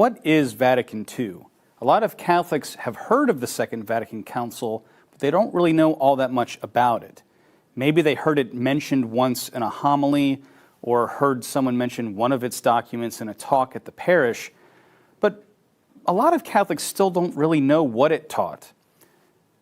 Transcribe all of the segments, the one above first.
what is Vatican II? A lot of Catholics have heard of the Second Vatican Council, but they don't really know all that much about it. Maybe they heard it mentioned once in a homily or heard someone mention one of its documents in a talk at the parish, but a lot of Catholics still don't really know what it taught.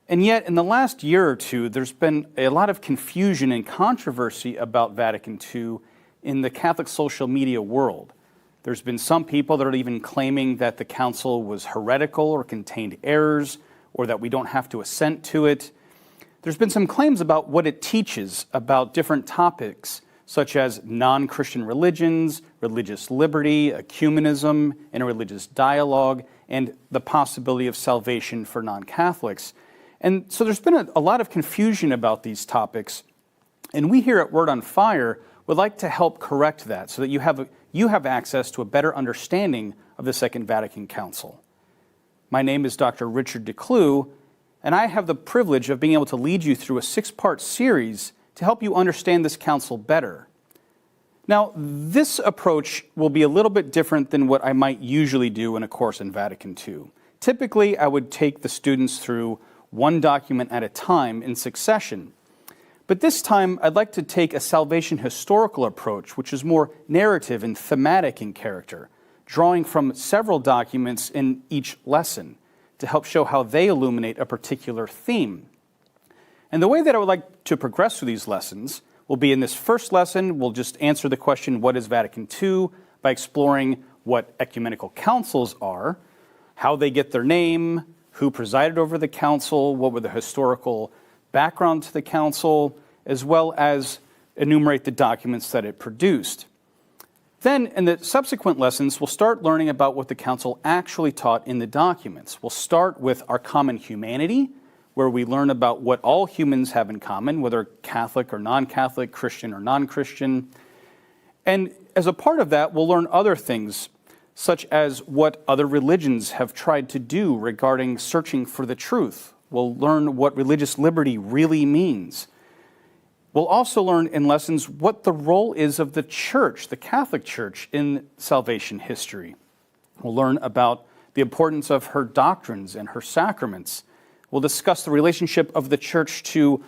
And yet, in the last year or two, there's been a lot of confusion and controversy about Vatican II in the Catholic social media world. There's been some people that are even claiming that the council was heretical or contained errors, or that we don't have to assent to it. There's been some claims about what it teaches about different topics, such as non-Christian religions, religious liberty, ecumenism, interreligious dialogue, and the possibility of salvation for non-Catholics. And so there's been a lot of confusion about these topics, and we here at Word on Fire would like to help correct that so that you have access to a better understanding of the Second Vatican Council. My name is Dr. Richard DeClue, and I have the privilege of being able to lead you through a 6-part series to help you understand this council better. Now, this approach will be a little bit different than what I might usually do in a course in Vatican II. Typically, I would take the students through one document at a time in succession. But this time, I'd like to take a salvation historical approach, which is more narrative and thematic in character, drawing from several documents in each lesson to help show how they illuminate a particular theme. And the way that I would like to progress through these lessons will be in this first lesson, we'll just answer the question, what is Vatican II, by exploring what ecumenical councils are, how they get their name, who presided over the council, what were the historical background to the council, as well as enumerate the documents that it produced. Then, in the subsequent lessons, we'll start learning about what the council actually taught in the documents. We'll start with our common humanity, where we learn about what all humans have in common, whether Catholic or non-Catholic, Christian or non-Christian. And as a part of that, we'll learn other things, such as what other religions have tried to do regarding searching for the truth. We'll learn what religious liberty really means. We'll also learn in lessons what the role is of the Church, the Catholic Church, in salvation history. We'll learn about the importance of her doctrines and her sacraments. We'll discuss the relationship of the Church to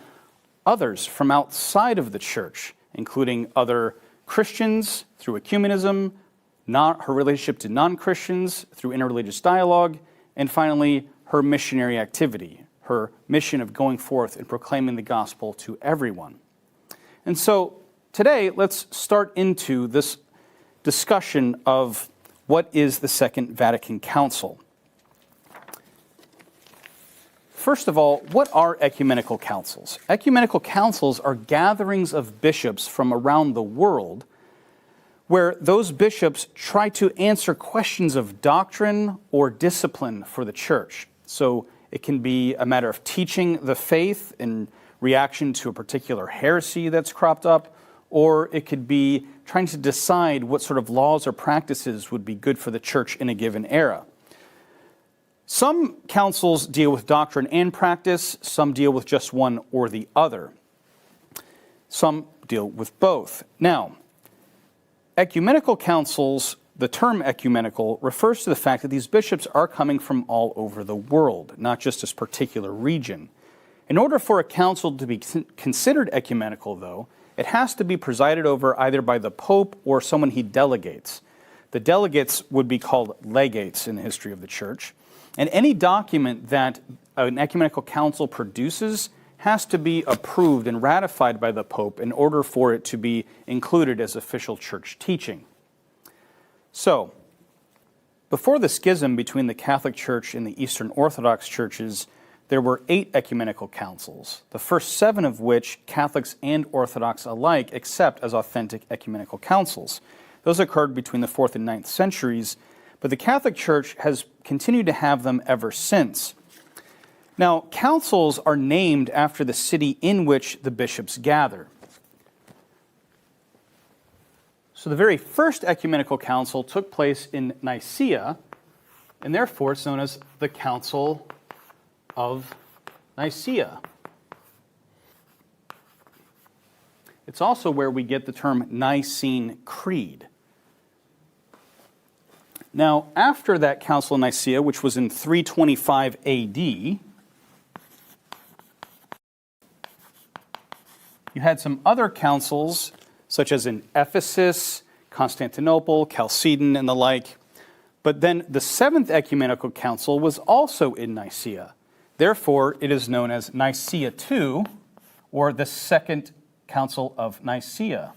others from outside of the Church, including other Christians through ecumenism, her relationship to non-Christians through interreligious dialogue, and finally, her missionary activity, her mission of going forth and proclaiming the gospel to everyone. And so today, let's start into this discussion of what is the Second Vatican Council. First of all, what are ecumenical councils? Ecumenical councils are gatherings of bishops from around the world where those bishops try to answer questions of doctrine or discipline for the church. So it can be a matter of teaching the faith in reaction to a particular heresy that's cropped up, or it could be trying to decide what sort of laws or practices would be good for the church in a given era. Some councils deal with doctrine and practice, some deal with just one or the other. Some deal with both. Now, ecumenical councils, the term ecumenical, refers to the fact that these bishops are coming from all over the world, not just this particular region. In order for a council to be considered ecumenical, though, it has to be presided over either by the Pope or someone he delegates. The delegates would be called legates in the history of the Church. And any document that an ecumenical council produces has to be approved and ratified by the Pope in order for it to be included as official church teaching. So, before the schism between the Catholic Church and the Eastern Orthodox churches, there were 8 ecumenical councils, the first 7 of which Catholics and Orthodox alike accept as authentic ecumenical councils. Those occurred between the 4th and 9th centuries, but the Catholic Church has continued to have them ever since. Now, councils are named after the city in which the bishops gather. So the very first ecumenical council took place in Nicaea, and therefore it's known as the Council of Nicaea. It's also where we get the term Nicene Creed. Now, after that Council of Nicaea, which was in 325 AD, you had some other councils, such as in Ephesus, Constantinople, Chalcedon, and the like. But then the Seventh Ecumenical Council was also in Nicaea. Therefore, it is known as Nicaea II, or the Second Council of Nicaea.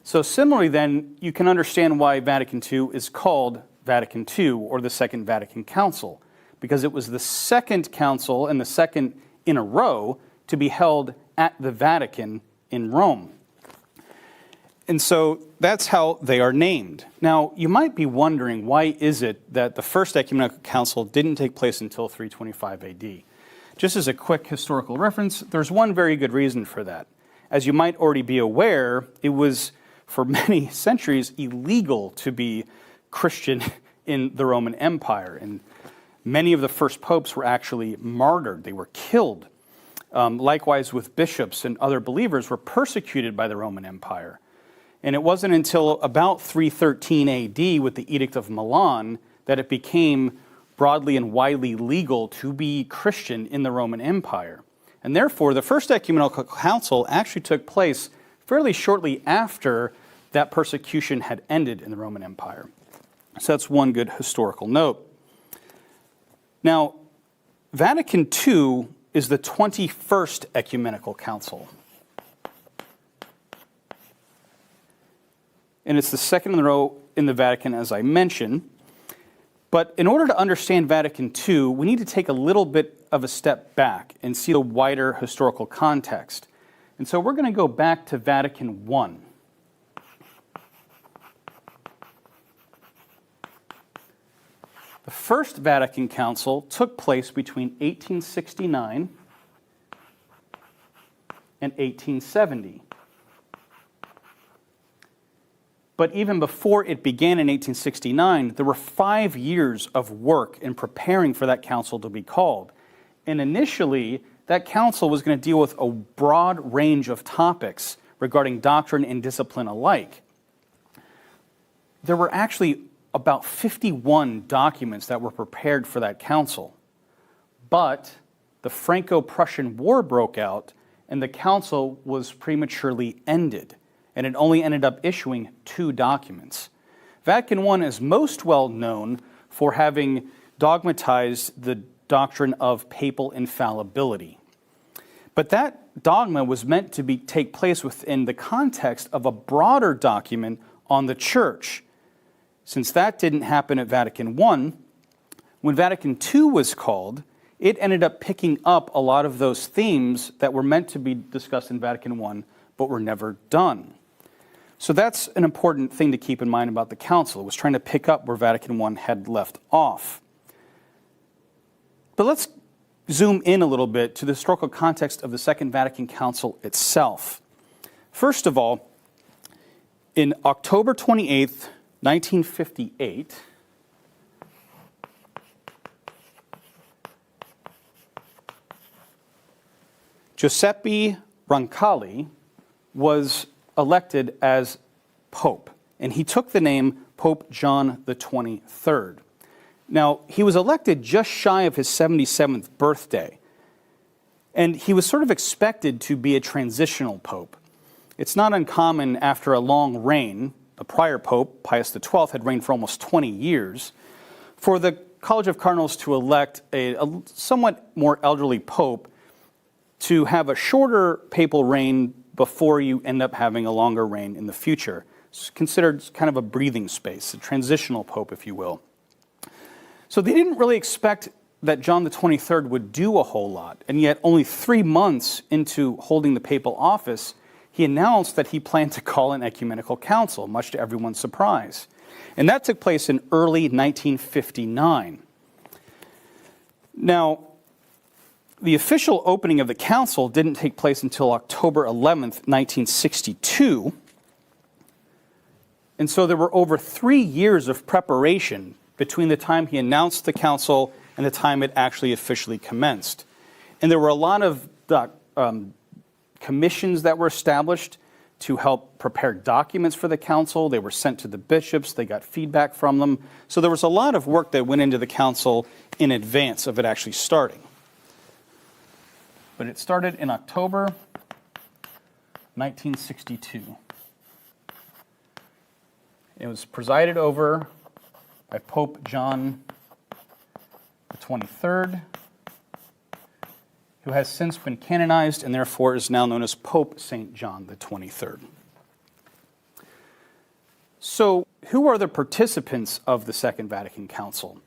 So similarly then, you can understand why Vatican II is called Vatican II, or the Second Vatican Council, because it was the second council and the second in a row to be held at the Vatican in Rome. And so that's how they are named. Now, you might be wondering, why is it that the First Ecumenical Council didn't take place until 325 AD? Just as a quick historical reference, there's one very good reason for that. As you might already be aware, it was for many centuries illegal to be Christian in the Roman Empire, and many of the first popes were actually martyred. They were killed. Likewise with bishops and other believers were persecuted by the Roman Empire. And it wasn't until about 313 AD with the Edict of Milan that it became broadly and widely legal to be Christian in the Roman Empire. And therefore, the First Ecumenical Council actually took place fairly shortly after that persecution had ended in the Roman Empire. So that's one good historical note. Now, Vatican II is the 21st Ecumenical Council. And it's the second in a row in the Vatican, as I mentioned. But in order to understand Vatican II, we need to take a little bit of a step back and see the wider historical context. And so we're going to go back to Vatican I. The First Vatican Council took place between 1869 and 1870. But even before it began in 1869, there were 5 years of work in preparing for that council to be called. And initially, that council was going to deal with a broad range of topics regarding doctrine and discipline alike. There were actually about 51 documents that were prepared for that council. But the Franco-Prussian War broke out, and the council was prematurely ended, and it only ended up issuing 2 documents. Vatican I is most well known for having dogmatized the doctrine of papal infallibility. But that dogma was meant to take place within the context of a broader document on the Church. Since that didn't happen at Vatican I, when Vatican II was called, it ended up picking up a lot of those themes that were meant to be discussed in Vatican I, but were never done. So that's an important thing to keep in mind about the council. It was trying to pick up where Vatican I had left off. But let's zoom in a little bit to the historical context of the Second Vatican Council itself. First of all, in October 28th, 1958, Giuseppe Roncalli was elected as Pope, and he took the name Pope John the 23rd. Now, he was elected just shy of his 77th birthday, and he was sort of expected to be a transitional pope. It's not uncommon after a long reign. The prior pope, Pius XII, had reigned for almost 20 years, for the College of Cardinals to elect a somewhat more elderly pope to have a shorter papal reign before you end up having a longer reign in the future. It's considered kind of a breathing space, a transitional pope, if you will. So they didn't really expect that John the 23rd would do a whole lot, and yet only 3 months into holding the papal office, he announced that he planned to call an ecumenical council, much to everyone's surprise. And that took place in early 1959. Now, the official opening of the council didn't take place until October 11th, 1962. And so there were over 3 years of preparation between the time he announced the council and the time it actually officially commenced. And there were a lot of commissions that were established to help prepare documents for the council. They were sent to the bishops. They got feedback from them. So there was a lot of work that went into the council in advance of it actually starting. But it started in October 1962. It was presided over by Pope John the 23rd, who has since been canonized and therefore is now known as Pope St. John the 23rd. So, who are the participants of the Second Vatican Council?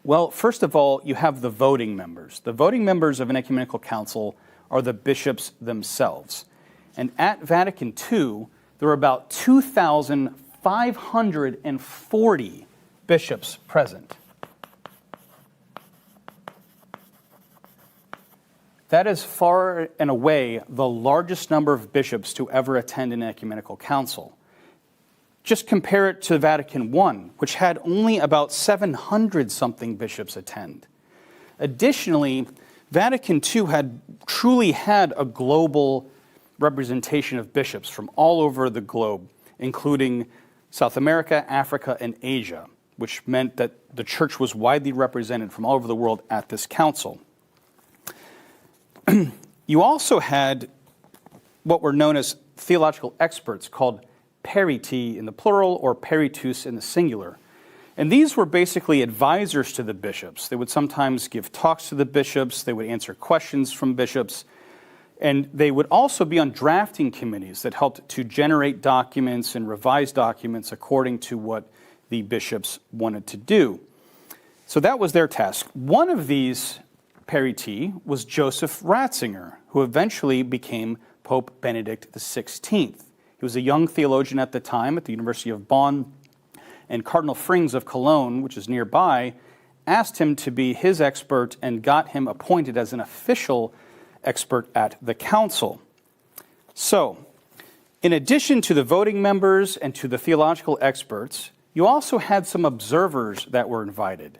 Well, first of all, you have the voting members. The voting members of an ecumenical council are the bishops themselves. And at Vatican II, there were about 2,540 bishops present. That is far and away the largest number of bishops to ever attend an ecumenical council. Just compare it to Vatican I, which had only about 700-something bishops attend. Additionally, Vatican II had truly had a global representation of bishops from all over the globe, including South America, Africa, and Asia, which meant that the church was widely represented from all over the world at this council. You also had what were known as theological experts called periti in the plural or peritus in the singular. And these were basically advisors to the bishops. They would sometimes give talks to the bishops, they would answer questions from bishops, and they would also be on drafting committees that helped to generate documents and revise documents according to what the bishops wanted to do. So that was their task. One of these periti was Joseph Ratzinger, who eventually became Pope Benedict XVI. He was a young theologian at the time at the University of Bonn, and Cardinal Frings of Cologne, which is nearby, asked him to be his expert and got him appointed as an official expert at the council. So, in addition to the voting members and to the theological experts, you also had some observers that were invited.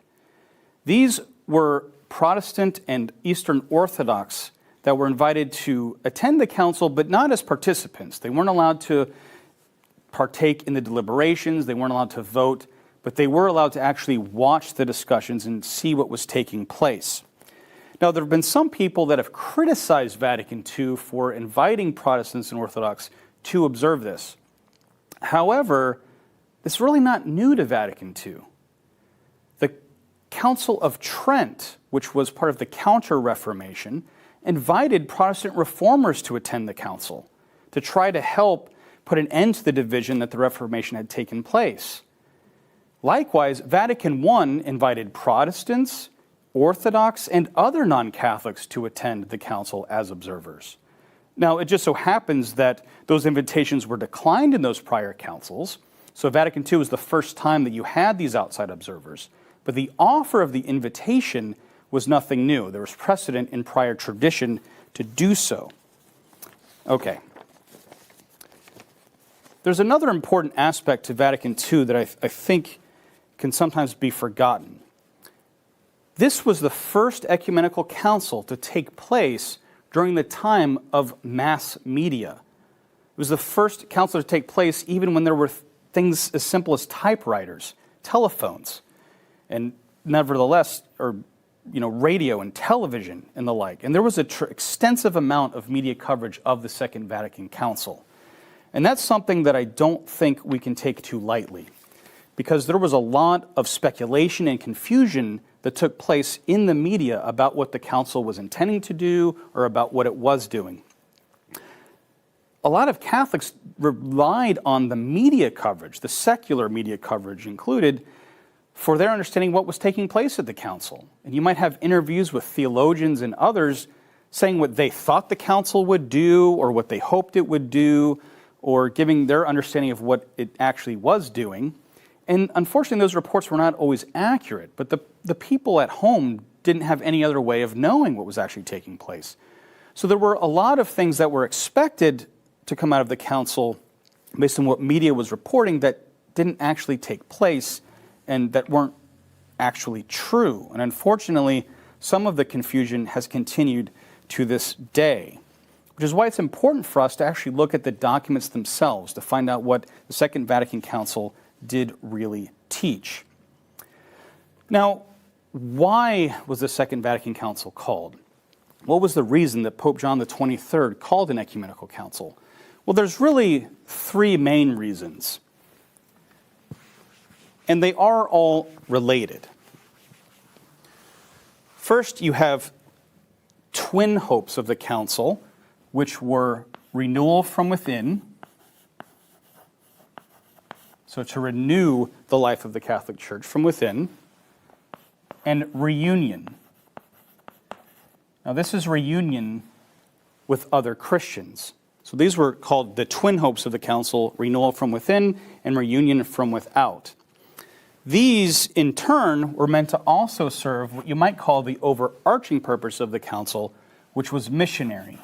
These were Protestant and Eastern Orthodox that were invited to attend the council, but not as participants. They weren't allowed to partake in the deliberations, they weren't allowed to vote, but they were allowed to actually watch the discussions and see what was taking place. Now, there have been some people that have criticized Vatican II for inviting Protestants and Orthodox to observe this. However, it's really not new to Vatican II. The Council of Trent, which was part of the Counter-Reformation, invited Protestant reformers to attend the council to try to help put an end to the division that the Reformation had taken place. Likewise, Vatican I invited Protestants, Orthodox, and other non-Catholics to attend the council as observers. Now, it just so happens that those invitations were declined in those prior councils, so Vatican II was the first time that you had these outside observers. But the offer of the invitation was nothing new. There was precedent in prior tradition to do so. Okay. There's another important aspect to Vatican II that I think can sometimes be forgotten. This was the first ecumenical council to take place during the time of mass media. It was the first council to take place even when there were things as simple as typewriters, telephones, and nevertheless, radio and television and the like. And there was an extensive amount of media coverage of the Second Vatican Council. And that's something that I don't think we can take too lightly, because there was a lot of speculation and confusion that took place in the media about what the council was intending to do or about what it was doing. A lot of Catholics relied on the media coverage, the secular media coverage included, for their understanding what was taking place at the council. And you might have interviews with theologians and others saying what they thought the council would do or what they hoped it would do, or giving their understanding of what it actually was doing. And unfortunately, those reports were not always accurate, but the people at home didn't have any other way of knowing what was actually taking place. So there were a lot of things that were expected to come out of the council based on what media was reporting that didn't actually take place and that weren't actually true. And unfortunately, some of the confusion has continued to this day. which is why it's important for us to actually look at the documents themselves to find out what the Second Vatican Council did really teach. Now, why was the Second Vatican Council called? What was the reason that Pope John XXIII called an ecumenical council? Well, there's really three main reasons, and they are all related. First, you have twin hopes of the council, which were renewal from within, so to renew the life of the Catholic Church from within, and reunion. Now, this is reunion with other Christians. So these were called the twin hopes of the council, renewal from within and reunion from without. These, in turn, were meant to also serve what you might call the overarching purpose of the council, which was missionary.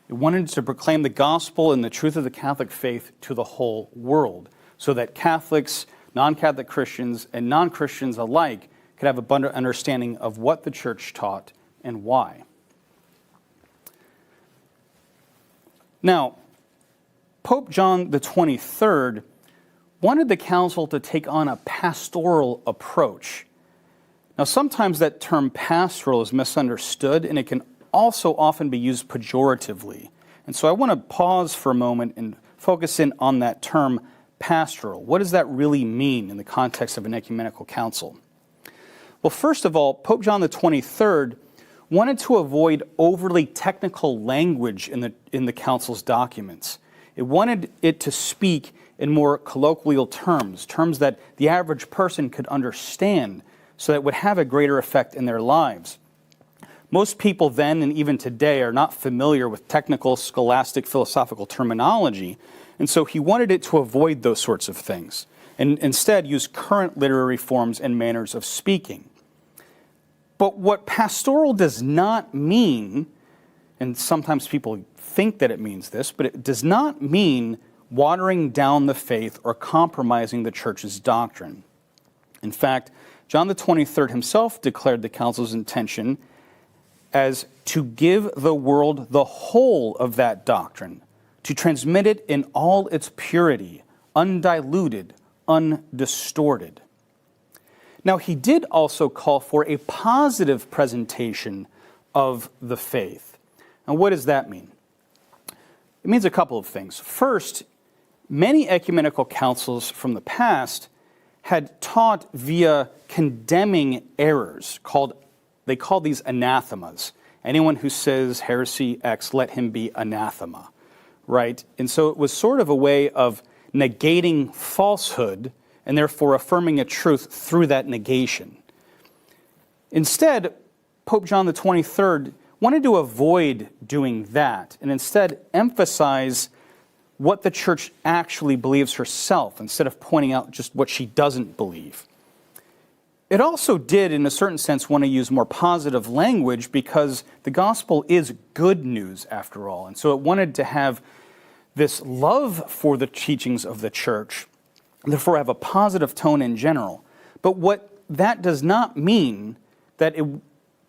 It wanted to proclaim the gospel and the truth of the Catholic faith to the whole world, so that Catholics, non-Catholic Christians, and non-Christians alike could have abundant understanding of what the Church taught and why. Now, Pope John XXIII wanted the council to take on a pastoral approach. Now, sometimes that term pastoral is misunderstood, and it can also often be used pejoratively. And so I want to pause for a moment and focus in on that term pastoral. What does that really mean in the context of an ecumenical council? Well, first of all, Pope John XXIII wanted to avoid overly technical language in the council's documents. It wanted it to speak in more colloquial terms, terms that the average person could understand, so that it would have a greater effect in their lives. Most people then and even today are not familiar with technical, scholastic, philosophical terminology, and so he wanted it to avoid those sorts of things, and instead use current literary forms and manners of speaking. But what pastoral does not mean, and sometimes people think that it means this, but it does not mean watering down the faith or compromising the Church's doctrine. In fact, John XXIII himself declared the council's intention as to give the world the whole of that doctrine, to transmit it in all its purity, undiluted, undistorted. Now, he did also call for a positive presentation of the faith. Now, what does that mean? It means a couple of things. First, many ecumenical councils from the past had taught via condemning errors. They called these anathemas. Anyone who says heresy X, let him be anathema, right? And so it was sort of a way of negating falsehood and therefore affirming a truth through that negation. Instead, Pope John XXIII wanted to avoid doing that and instead emphasize what the Church actually believes herself instead of pointing out just what she doesn't believe. It also did, in a certain sense, want to use more positive language because the gospel is good news, after all. And so it wanted to have this love for the teachings of the Church, and therefore have a positive tone in general. But what that does not mean that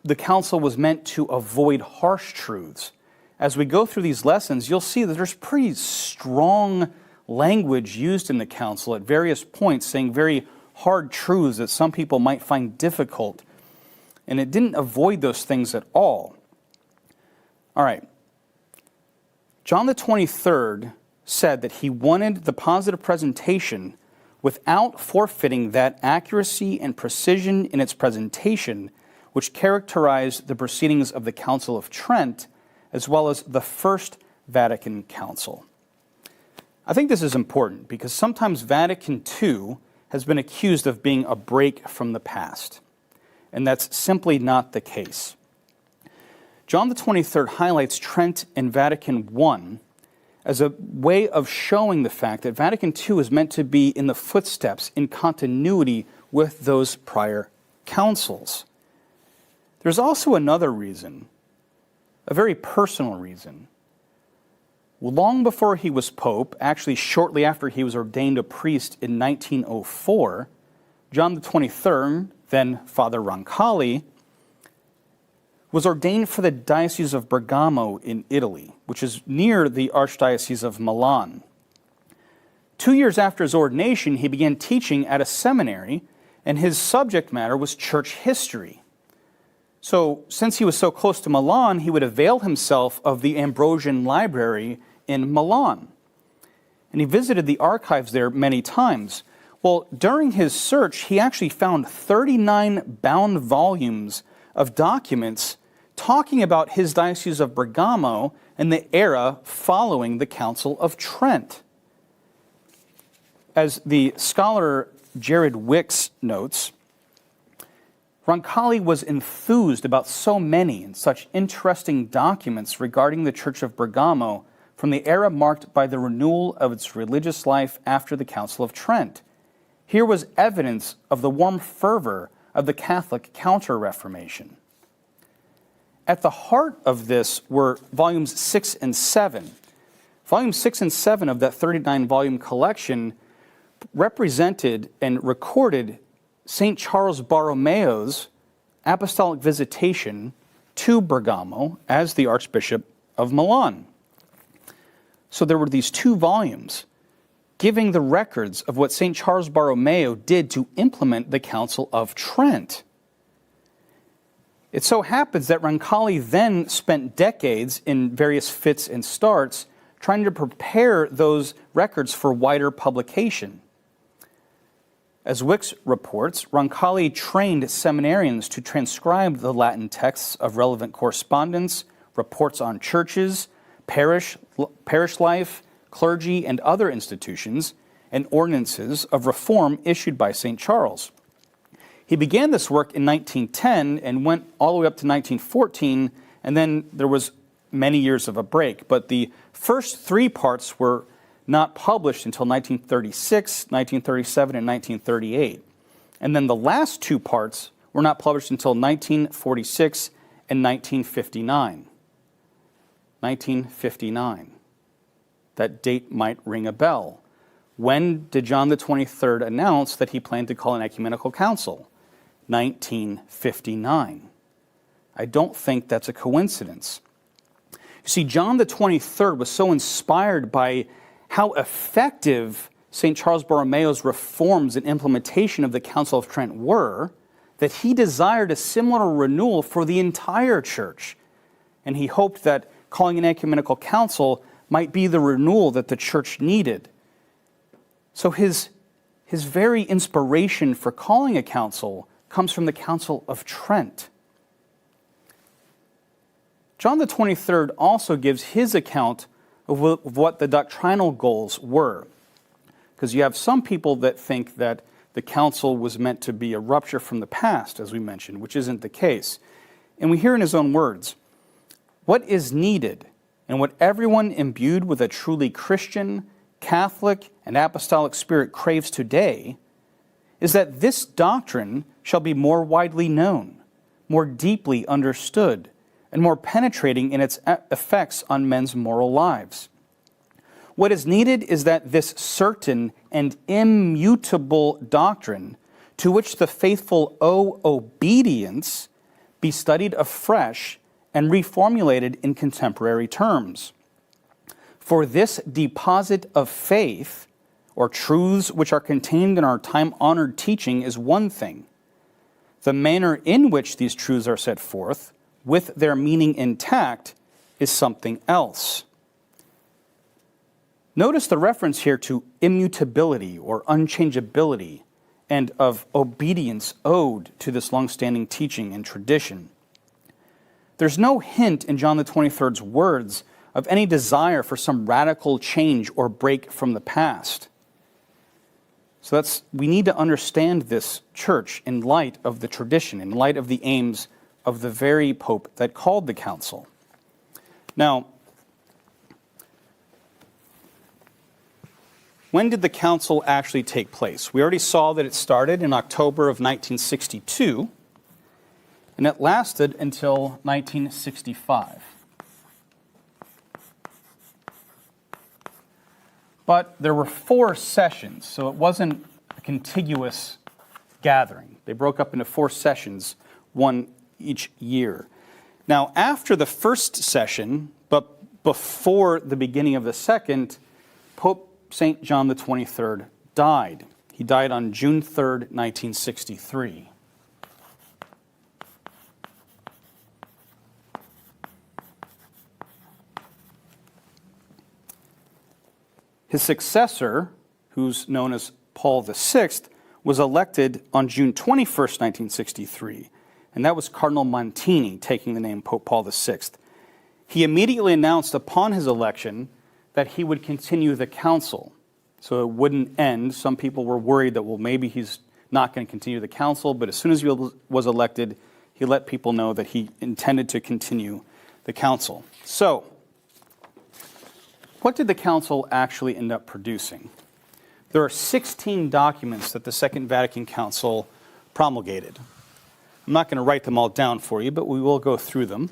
the council was meant to avoid harsh truths. As we go through these lessons, you'll see that there's pretty strong language used in the council at various points, saying very hard truths that some people might find difficult. And it didn't avoid those things at all. All right. John XXIII said that he wanted the positive presentation without forfeiting that accuracy and precision in its presentation which characterized the proceedings of the Council of Trent as well as the First Vatican Council. I think this is important because sometimes Vatican II has been accused of being a break from the past, and that's simply not the case. John XXIII highlights Trent and Vatican I as a way of showing the fact that Vatican II is meant to be in the footsteps, in continuity with those prior councils. There's also another reason, a very personal reason. Long before he was pope, actually shortly after he was ordained a priest in 1904, John XXIII, then Father Roncalli, was ordained for the Diocese of Bergamo in Italy, which is near the Archdiocese of Milan. 2 years after his ordination, he began teaching at a seminary, and his subject matter was church history. So, since he was so close to Milan, he would avail himself of the Ambrosian Library in Milan. And he visited the archives there many times. Well, during his search, he actually found 39 bound volumes of documents talking about his Diocese of Bergamo and the era following the Council of Trent. As the scholar Jared Wicks notes, Roncalli was enthused about so many and such interesting documents regarding the Church of Bergamo from the era marked by the renewal of its religious life after the Council of Trent. Here was evidence of the warm fervor of the Catholic Counter-Reformation. At the heart of this were volumes 6 and 7. Volumes 6 and 7 of that 39-volume collection represented and recorded St. Charles Borromeo's apostolic visitation to Bergamo as the Archbishop of Milan. So there were these 2 volumes giving the records of what St. Charles Borromeo did to implement the Council of Trent. It so happens that Roncalli then spent decades in various fits and starts trying to prepare those records for wider publication. As Wicks reports, Roncalli trained seminarians to transcribe the Latin texts of relevant correspondence, reports on churches, parish life, clergy, and other institutions, and ordinances of reform issued by St. Charles. He began this work in 1910 and went all the way up to 1914, and then there was many years of a break. But the first 3 parts were not published until 1936, 1937, and 1938. And then the last 2 parts were not published until 1946 and 1959. 1959. That date might ring a bell. When did John the 23rd announce that he planned to call an ecumenical council? 1959. I don't think that's a coincidence. You see, John the 23rd was so inspired by how effective St. Charles Borromeo's reforms and implementation of the Council of Trent were, that he desired a similar renewal for the entire church. And he hoped that calling an ecumenical council might be the renewal that the church needed. So his very inspiration for calling a council comes from the Council of Trent. John the 23rd also gives his account of what the doctrinal goals were. Because you have some people that think that the council was meant to be a rupture from the past, as we mentioned, which isn't the case. And we hear in his own words, what is needed and what everyone imbued with a truly Christian, Catholic, and apostolic spirit craves today is that this doctrine shall be more widely known, more deeply understood, and more penetrating in its effects on men's moral lives. What is needed is that this certain and immutable doctrine, to which the faithful owe obedience, be studied afresh and reformulated in contemporary terms. For this deposit of faith, or truths which are contained in our time-honored teaching, is one thing. The manner in which these truths are set forth, with their meaning intact, is something else. Notice the reference here to immutability or unchangeability and of obedience owed to this long-standing teaching and tradition. There's no hint in John the 23rd's words of any desire for some radical change or break from the past. So we need to understand this church in light of the tradition, in light of the aims of the very Pope that called the council. Now, when did the council actually take place? We already saw that it started in October of 1962, and it lasted until 1965. But there were 4 sessions, so it wasn't a contiguous gathering. They broke up into 4 sessions, one each year. Now, after the first session, but before the beginning of the second, Pope St. John the 23rd died. He died on June 3rd, 1963. His successor, who's known as Paul VI, was elected on June 21st, 1963, and that was Cardinal Montini, taking the name Pope Paul VI. He immediately announced upon his election that he would continue the council, so it wouldn't end. Some people were worried that, well, maybe he's not going to continue the council, but as soon as he was elected, he let people know that he intended to continue the council. So, what did the council actually end up producing? There are 16 documents that the Second Vatican Council promulgated. I'm not going to write them all down for you, but we will go through them.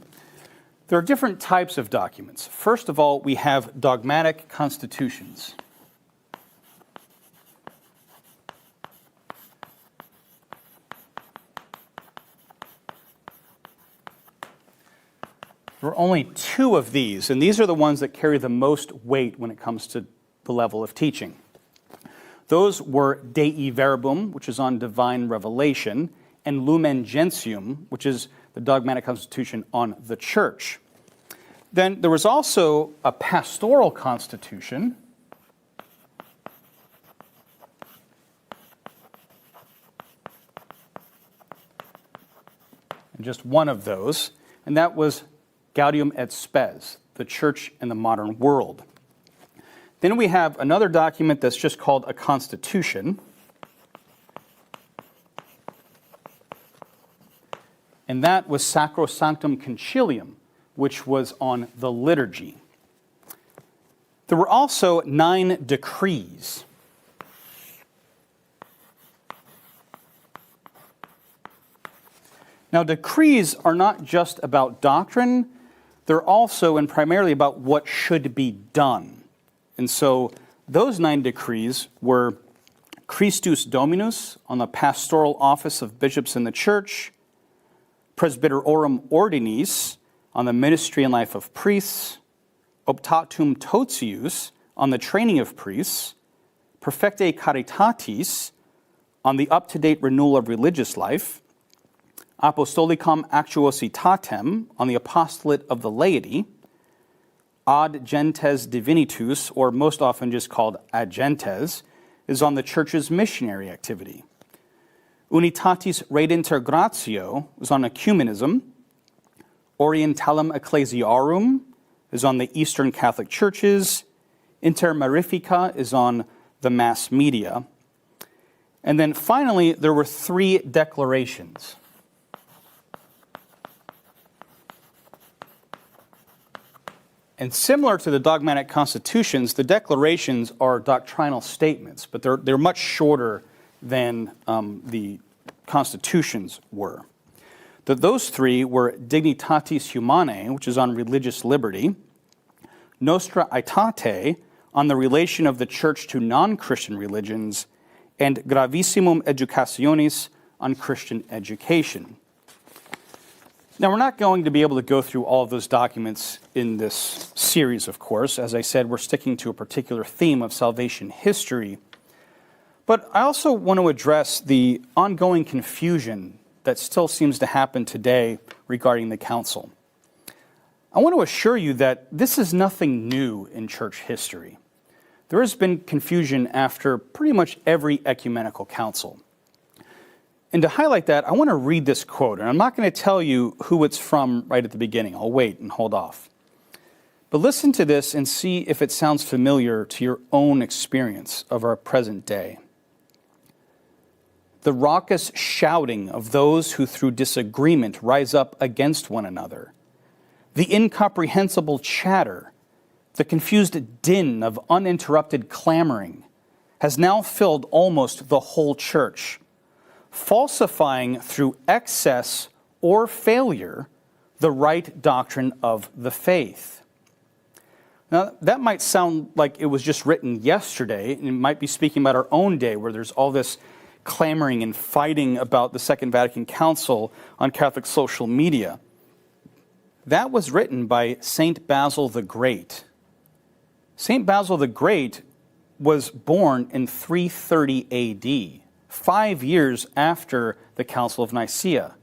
There are different types of documents. First of all, we have dogmatic constitutions. There are only 2 of these, and these are the ones that carry the most weight when it comes to the level of teaching. Those were Dei Verbum, which is on divine revelation, and Lumen Gentium, which is the dogmatic constitution on the church. Then there was also a pastoral constitution, and just one of those, and that was Gaudium et Spes, the church in the modern world. Then we have another document that's just called a constitution, and that was Sacrosanctum Concilium, which was on the liturgy. There were also 9 decrees. Now, decrees are not just about doctrine, they're also and primarily about what should be done. And so those 9 decrees were Christus Dominus on the pastoral office of bishops in the church, Presbyterorum Ordinis on the ministry and life of priests, Optatum Totius on the training of priests, Perfectae Caritatis on the up-to-date renewal of religious life, Apostolicam Actuositatem on the apostolate of the laity, Ad Gentes Divinitus, or most often just called Ad Gentes, is on the church's missionary activity. Unitatis Redenter Gratio is on ecumenism. Orientalem Ecclesiarum is on the Eastern Catholic churches. Inter Marifica is on the mass media. And then finally, there were 3 declarations. And similar to the dogmatic constitutions, the declarations are doctrinal statements, but they're much shorter than the constitutions were. Those 3 were Dignitatis Humanae, which is on religious liberty, Nostra Aetate, on the relation of the church to non-Christian religions, and Gravissimum Educationis, on Christian education. Now, we're not going to be able to go through all of those documents in this series, of course. As I said, we're sticking to a particular theme of salvation history. But I also want to address the ongoing confusion that still seems to happen today regarding the council. I want to assure you that this is nothing new in church history. There has been confusion after pretty much every ecumenical council. And to highlight that, I want to read this quote, and I'm not going to tell you who it's from right at the beginning. I'll wait and hold off. But listen to this and see if it sounds familiar to your own experience of our present day. The raucous shouting of those who through disagreement rise up against one another, the incomprehensible chatter, the confused din of uninterrupted clamoring has now filled almost the whole church, falsifying through excess or failure the right doctrine of the faith. Now, that might sound like it was just written yesterday, and it might be speaking about our own day where there's all this clamoring and fighting about the Second Vatican Council on Catholic social media. that was written by St. Basil the Great. St. Basil the Great was born in 330 AD, 5 years after the Council of Nicaea.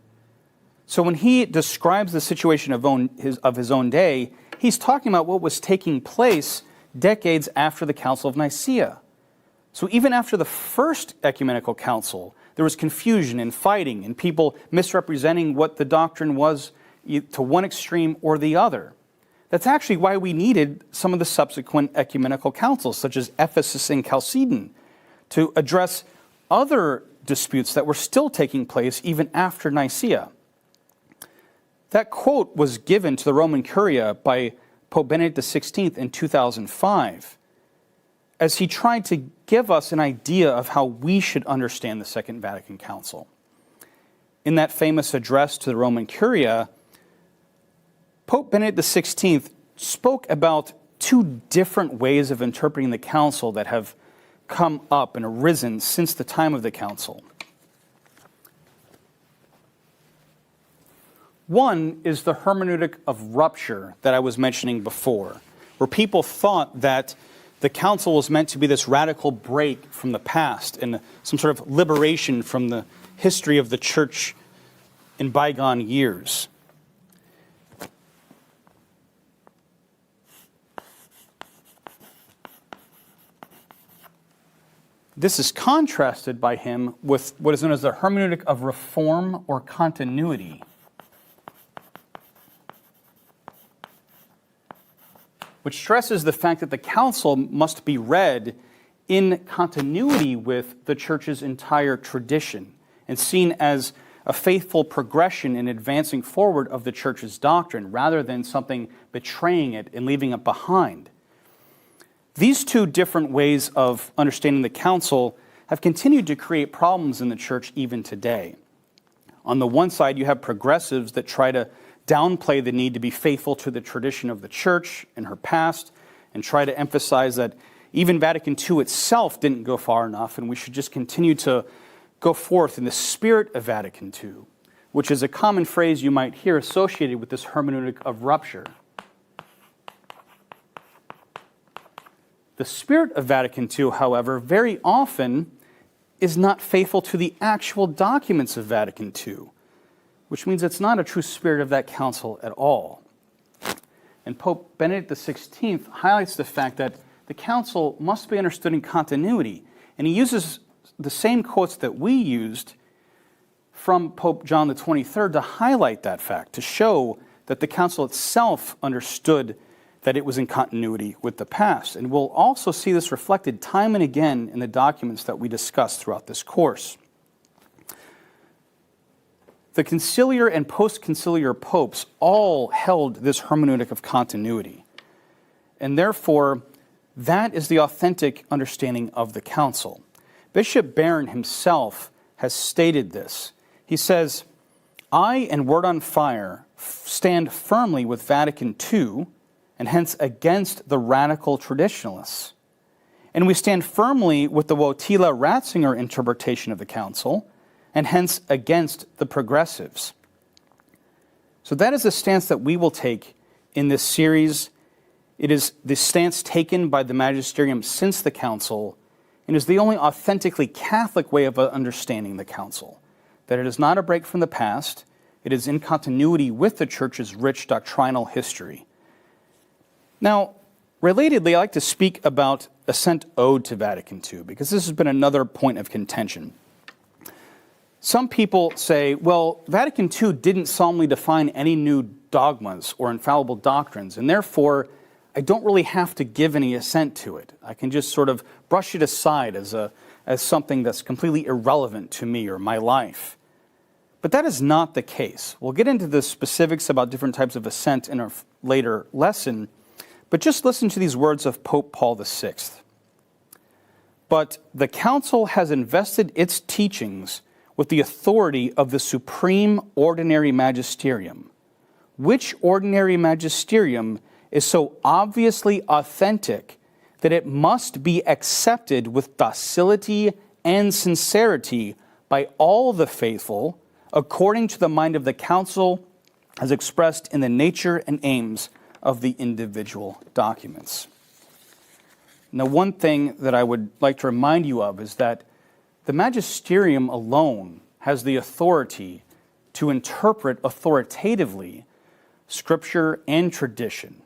So when he describes the situation of his own day, he's talking about what was taking place decades after the Council of Nicaea. So even after the first ecumenical council, there was confusion and fighting and people misrepresenting what the doctrine was to one extreme or the other. That's actually why we needed some of the subsequent ecumenical councils, such as Ephesus and Chalcedon, to address other disputes that were still taking place even after Nicaea. That quote was given to the Roman Curia by Pope Benedict XVI in 2005, as he tried to give us an idea of how we should understand the Second Vatican Council. In that famous address to the Roman Curia, Pope Benedict XVI spoke about two different ways of interpreting the Council that have come up and arisen since the time of the Council. One is the hermeneutic of rupture that I was mentioning before, where people thought that the Council was meant to be this radical break from the past and some sort of liberation from the history of the Church in bygone years. This is contrasted by him with what is known as the hermeneutic of reform or continuity, which stresses the fact that the Council must be read in continuity with the Church's entire tradition and seen as a faithful progression in advancing forward of the Church's doctrine, rather than something betraying it and leaving it behind. These two different ways of understanding the Council have continued to create problems in the Church even today. On the one side, you have progressives that try to downplay the need to be faithful to the tradition of the Church in her past and try to emphasize that even Vatican II itself didn't go far enough and we should just continue to go forth in the spirit of Vatican II, which is a common phrase you might hear associated with this hermeneutic of rupture. The spirit of Vatican II, however, very often is not faithful to the actual documents of Vatican II, which means it's not a true spirit of that council at all. And Pope Benedict XVI highlights the fact that the council must be understood in continuity, and he uses the same quotes that we used from Pope John the 23rd to highlight that fact, to show that the council itself understood that it was in continuity with the past. And we'll also see this reflected time and again in the documents that we discussed throughout this course. The conciliar and post-conciliar popes all held this hermeneutic of continuity. And therefore, that is the authentic understanding of the council. Bishop Barron himself has stated this. He says, "I and Word on Fire stand firmly with Vatican II, and hence against the radical traditionalists. And we stand firmly with the Wojtyla-Ratzinger interpretation of the council, and hence against the progressives." So that is the stance that we will take in this series. It is the stance taken by the magisterium since the council, and is the only authentically Catholic way of understanding the council, that it is not a break from the past, it is in continuity with the Church's rich doctrinal history. Now, relatedly, I like to speak about Assent Ode to Vatican II, because this has been another point of contention. Some people say, well, Vatican II didn't solemnly define any new dogmas or infallible doctrines, and therefore I don't really have to give any assent to it. I can just sort of brush it aside as something that's completely irrelevant to me or my life. But that is not the case. We'll get into the specifics about different types of assent in a later lesson, but just listen to these words of Pope Paul VI. "But the Council has invested its teachings with the authority of the supreme ordinary magisterium, which ordinary magisterium is so obviously authentic that it must be accepted with docility and sincerity by all the faithful, according to the mind of the Council as expressed in the nature and aims of the individual documents. Now, one thing that I would like to remind you of is that the magisterium alone has the authority to interpret authoritatively Scripture and tradition.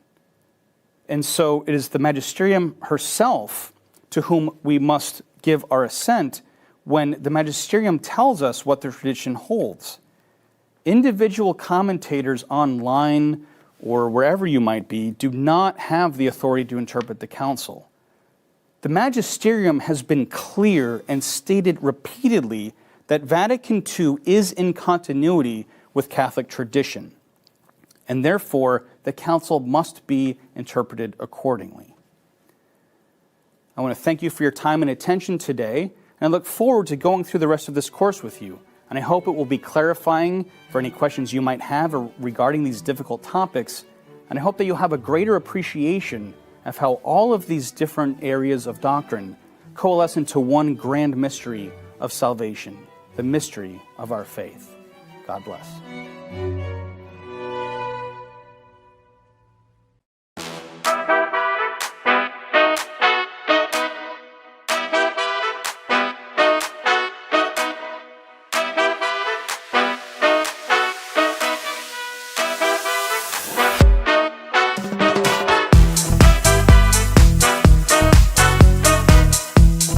And so it is the magisterium herself to whom we must give our assent when the magisterium tells us what the tradition holds. Individual commentators online or wherever you might be do not have the authority to interpret the council. The magisterium has been clear and stated repeatedly that Vatican II is in continuity with Catholic tradition, and therefore the council must be interpreted accordingly. I want to thank you for your time and attention today, and I look forward to going through the rest of this course with you. And I hope it will be clarifying for any questions you might have regarding these difficult topics, and I hope that you'll have a greater appreciation of how all of these different areas of doctrine coalesce into one grand mystery of salvation, the mystery of our faith. God bless.